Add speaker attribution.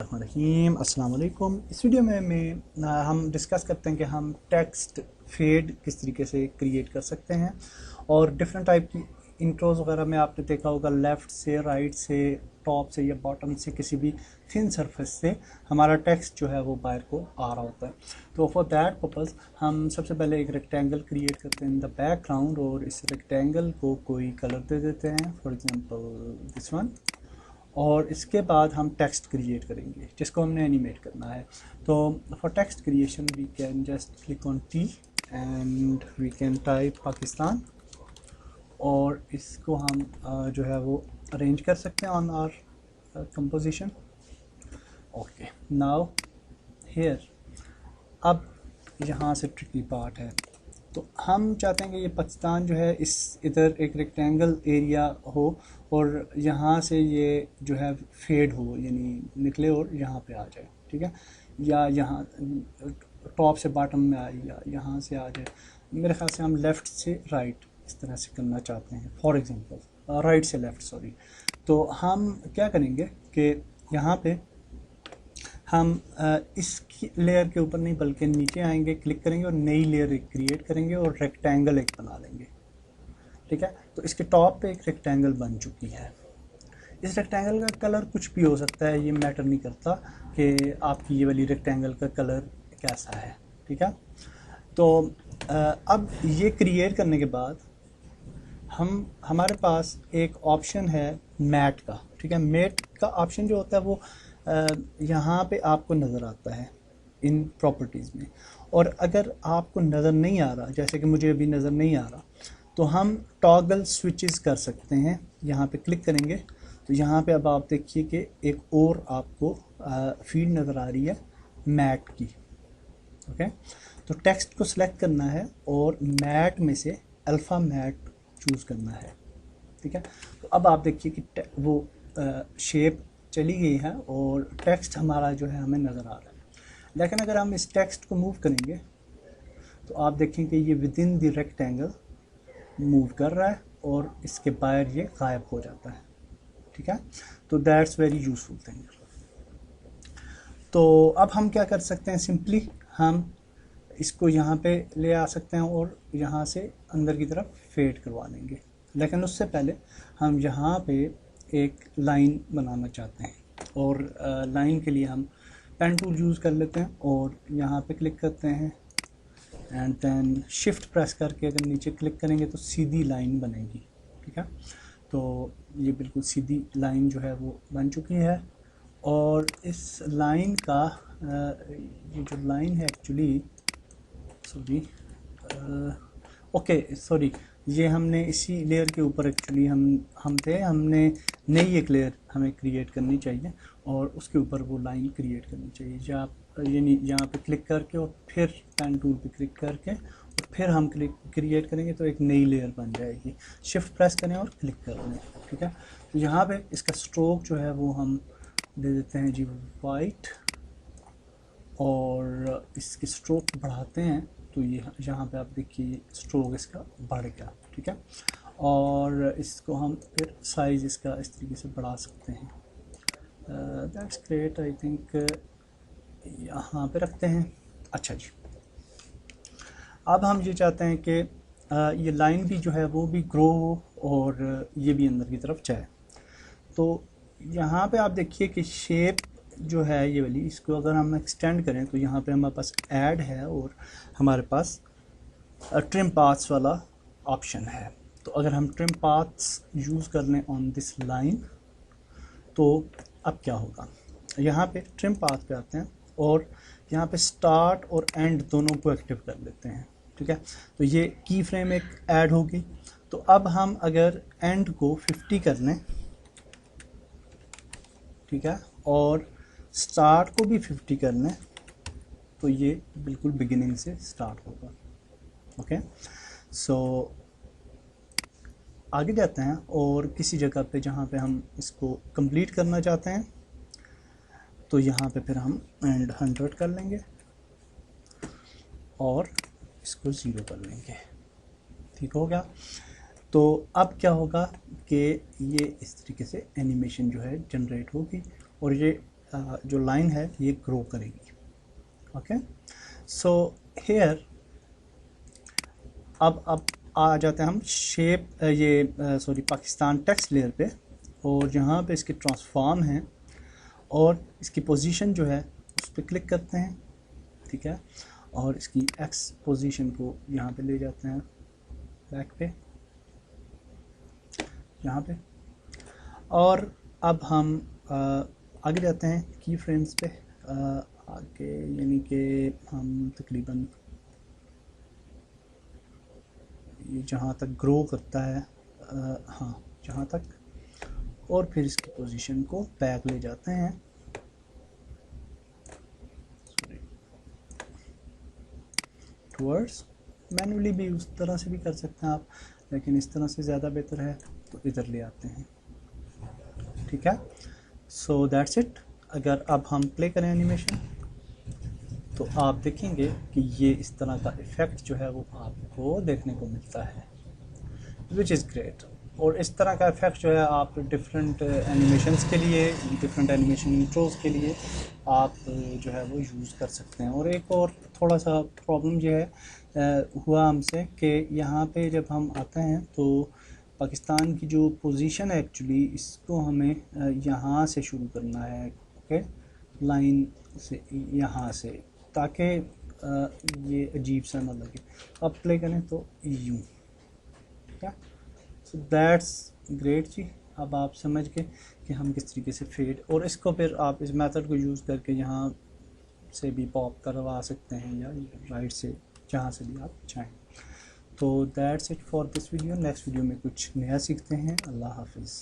Speaker 1: रहीम अस्सलाम वालेकुम। इस वीडियो में हम डिस्कस करते हैं कि हम टेक्स्ट फेड किस तरीके से क्रिएट कर सकते हैं और डिफरेंट टाइप की इंट्रोज वगैरह में आपने देखा होगा लेफ़्ट से, राइट से, टॉप से या बॉटम से किसी भी थिन सरफेस से हमारा टेक्स्ट जो है वो बाहर को आ रहा होता है। तो फॉर दैट पर्पज़ हम सबसे पहले एक रेक्टेंगल क्रिएट करते हैं इन द बैकग्राउंड और इस रेक्टेंगल को कोई कलर दे देते हैं, फॉर एग्जांपल दिस वन। और इसके बाद हम टेक्स्ट क्रिएट करेंगे जिसको हमने एनिमेट करना है। तो for text creation we can just click on T and we can type Pakistan और इसको हम जो है वो अरेंज कर सकते हैं on our composition. Okay, now here अब यहाँ से ट्रिकी पार्ट है। तो हम चाहते हैं कि ये पाकिस्तान जो है इस इधर एक रेक्टेंगल एरिया हो और यहाँ से ये जो है फेड हो, यानी निकले और यहाँ पे आ जाए, ठीक है, या यहाँ टॉप से बॉटम में आए या यहाँ से आ जाए। मेरे ख्याल से हम लेफ़्ट से राइट इस तरह से करना चाहते हैं, फॉर एग्जांपल राइट से लेफ़्ट, सॉरी। तो हम क्या करेंगे कि यहाँ पे हम इस लेयर के ऊपर नहीं बल्कि नीचे आएंगे, क्लिक करेंगे और नई लेयर एक क्रिएट करेंगे और रेक्टेंगल एक बना लेंगे, ठीक है। तो इसके टॉप पे एक रेक्टेंगल बन चुकी है। इस रेक्टेंगल का कलर कुछ भी हो सकता है, ये मैटर नहीं करता कि आपकी ये वाली रेक्टेंगल का कलर कैसा है, ठीक है। तो अब ये क्रिएट करने के बाद हमारे पास एक ऑप्शन है मैट का, ठीक है। मैट का ऑप्शन जो होता है वो यहाँ पे आपको नज़र आता है इन प्रॉपर्टीज़ में। और अगर आपको नज़र नहीं आ रहा, जैसे कि मुझे अभी नज़र नहीं आ रहा, तो हम टॉगल स्विचेस कर सकते हैं। यहाँ पे क्लिक करेंगे तो यहाँ पे अब आप देखिए कि एक और आपको फील्ड नज़र आ रही है मैट की, ओके। तो टेक्स्ट को सिलेक्ट करना है और मैट में से अल्फ़ा मैट चूज़ करना है, ठीक है। तो अब आप देखिए कि वो शेप चली गई है और टेक्स्ट हमारा जो है हमें नज़र आ रहा है। लेकिन अगर हम इस टेक्स्ट को मूव करेंगे तो आप देखें कि ये with in the rectangle move कर रहा है और इसके बाहर ये गायब हो जाता है, ठीक है। तो दैट्स वेरी यूजफुल थिंग। तो अब हम क्या कर सकते हैं, सिंपली हम इसको यहाँ पे ले आ सकते हैं और यहाँ से अंदर की तरफ फेड करवा लेंगे। लेकिन उससे पहले हम यहाँ पे एक लाइन बनाना चाहते हैं और लाइन के लिए हम पेन टूल यूज़ कर लेते हैं और यहाँ पे क्लिक करते हैं एंड देन शिफ्ट प्रेस करके अगर नीचे क्लिक करेंगे तो सीधी लाइन बनेगी, ठीक है। तो ये बिल्कुल सीधी लाइन जो है वो बन चुकी है और इस लाइन का ये जो लाइन है एक्चुअली सॉरी ये हमने इसी लेयर के ऊपर एक्चुअली हमने नई एक लेयर हमें क्रिएट करनी चाहिए और उसके ऊपर वो लाइन क्रिएट करनी चाहिए। यानी यहाँ पे क्लिक करके और फिर पेन टूल पे क्लिक करके और फिर हम क्रिएट करेंगे तो एक नई लेयर बन जाएगी। शिफ्ट प्रेस करें और क्लिक कर लें, ठीक है। तो यहाँ पे इसका स्ट्रोक जो है वो हम दे देते हैं जी वाइट और इसकी स्ट्रोक बढ़ाते हैं तो ये यहाँ पे आप देखिए स्ट्रोक इसका बढ़ गया, ठीक है। और इसको हम फिर साइज़ इसका इस तरीके से बढ़ा सकते हैं। That's great. आई थिंक यहाँ पे रखते हैं। अच्छा जी, अब हम ये चाहते हैं कि ये लाइन भी जो है वो भी ग्रो हो और ये भी अंदर की तरफ जाए। तो यहाँ पे आप देखिए कि शेप जो है ये वाली, इसको अगर हम एक्सटेंड करें तो यहाँ पे हमारे पास ऐड है और हमारे पास ट्रिम पाथ्स वाला ऑप्शन है। तो अगर हम ट्रिम पाथ्स यूज़ कर लें ऑन दिस लाइन तो अब क्या होगा, यहाँ पे ट्रिम पाथ पे आते हैं और यहाँ पे स्टार्ट और एंड दोनों को एक्टिव कर लेते हैं, ठीक है। तो ये की फ्रेम एक ऐड होगी। तो अब हम अगर एंड को 50 कर लें, ठीक है, और स्टार्ट को भी 50 कर लें तो ये बिल्कुल बिगिनिंग से स्टार्ट होगा, ओके। सो आगे जाते हैं और किसी जगह पे जहाँ पे हम इसको कंप्लीट करना चाहते हैं तो यहाँ पे फिर हम एंड 100 कर लेंगे और इसको 0 कर लेंगे, ठीक हो गया। तो अब क्या होगा कि ये इस तरीके से एनिमेशन जो है जनरेट होगी और ये जो लाइन है ये ग्रो करेगी। ओके, सो हेयर अब आ जाते हैं हम शेप पाकिस्तान टेक्स्ट लेयर पे, और यहाँ पे इसके ट्रांसफॉर्म हैं और इसकी पोजीशन जो है उस पर क्लिक करते हैं, ठीक है, और इसकी एक्स पोजीशन को यहाँ पे ले जाते हैं, बैक पे, यहाँ पे, और अब हम आगे जाते हैं की फ्रेम्स पे, आगे यानी कि हम तकरीबन ये जहाँ तक ग्रो करता है, हाँ जहाँ तक, और फिर इसकी पोजीशन को बैक ले जाते हैं, टुवर्ड्स। मैनुअली भी उस तरह से भी कर सकते हैं आप, लेकिन इस तरह से ज़्यादा बेहतर है तो इधर ले आते हैं, ठीक है। So that's it. अगर अब हम प्ले करें एनिमेशन तो आप देखेंगे कि ये इस तरह का इफ़ेक्ट जो है वो आपको देखने को मिलता है, विच इज़ ग्रेट। और इस तरह का इफ़ेक्ट जो है आप डिफरेंट एनिमेशंस के लिए, डिफरेंट एनिमेशन इंट्रोज के लिए आप जो है वो यूज़ कर सकते हैं। और एक और थोड़ा सा प्रॉब्लम ये है हुआ हमसे कि यहाँ पे जब हम आते हैं तो पाकिस्तान की जो पोजीशन है एक्चुअली इसको हमें यहाँ से शुरू करना है, ओके, लाइन से यहाँ से, ताकि ये अजीब सा ना लगे। अब प्ले करें तो यूँ, ठीक है। सो दैट्स ग्रेट जी। अब आप समझ गए कि हम किस तरीके से फेड, और इसको फिर आप इस मेथड को यूज़ करके यहाँ से भी पॉप करवा सकते हैं या राइट से, जहाँ से भी आप चाहें। तो that's it for this video. Next video में कुछ नया सीखते हैं। अल्लाह हाफिज़।